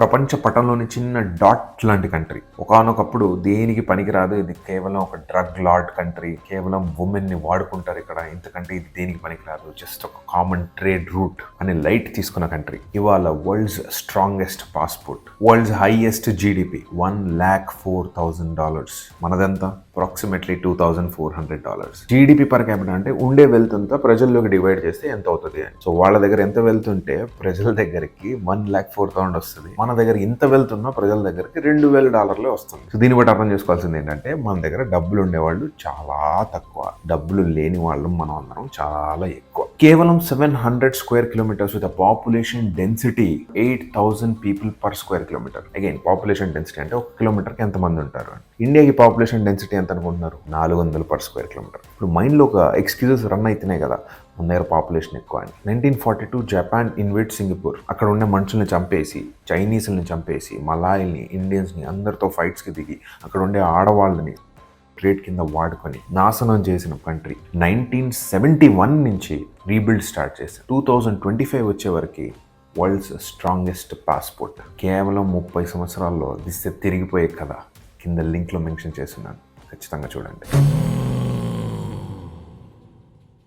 ప్రపంచ పటంలోని చిన్న డాట్ లాంటి కంట్రీ. ఒకానొకప్పుడు దేనికి పనికిరాదు, ఇది కేవలం ఒక డ్రగ్ లార్డ్ కంట్రీ, కేవలం ఉమెన్ ని వాడుకుంటారు ఇక్కడ, ఇంతకంటే ఇది దేనికి పనికిరాదు, జస్ట్ ఒక కామన్ ట్రేడ్ రూట్ అని లైట్ తీసుకున్న కంట్రీ ఇవాళ world's strongest passport, world's highest GDP $1,04,000. మనదంతా అప్రాక్సిమేట్లీ $2,400. జీడిపి పర్ క్యాపిటల్ అంటే ఉండే వెల్త్ అంతా ప్రజల్లోకి డివైడ్ చేస్తే ఎంత అవుతుంది అని. సో వాళ్ళ దగ్గర ఎంత వెల్త్ ఉంటే ప్రజల దగ్గరికి $1,04,000 వస్తుంది. మన దగ్గర ఇంత వెల్త్ ఉన్నా ప్రజల దగ్గరికి $2,000 వస్తుంది. సో దీన్ని బట్టి అర్థం చేసుకోవాల్సింది ఏంటంటే మన దగ్గర డబ్బులు ఉండేవాళ్ళు చాలా తక్కువ, డబ్బులు లేని వాళ్ళు మనం అందరం చాలా ఎక్కువ. కేవలం 700 square kilometers with a population density 8,000 people per square kilometer. Again population density అంటే ఒక కిలోమీటర్కి ఎంతమంది ఉంటారు. ఇండియాకి పాపులేషన్ డెన్సిటీ ఎంత అనుకుంటున్నారు? 400 per square kilometer. ఇప్పుడు మైండ్లో ఒక ఎక్స్క్యూజెస్ రన్ అవుతున్నాయి కదా, మన దగ్గర పాపులేషన్ ఎక్కువ అని. 1942 జపాన్ ఇన్వైట్ సింగపూర్. అక్కడ ఉండే మనుషుల్ని చంపేసి, చైనీస్ని చంపేసి, మలాయిల్ని, ఇండియన్స్ని అందరితో ఫైట్స్కి దిగి అక్కడ ఉండే ఆడవాళ్ళని ట్రేడ్ కింద వాడుకొని నాశనం చేసిన కంట్రీ. 1971 నుంచి రీబిల్డ్ స్టార్ట్ చేశారు. 2025 వచ్చే వరకు వరల్డ్స్ స్ట్రాంగెస్ట్ పాస్పోర్ట్. కేవలం 30 సంవత్సరాల్లో దిశ తిరిగిపోయే కదా. కింద లింక్లో మెన్షన్ చేస్తున్నాను, ఖచ్చితంగా చూడండి.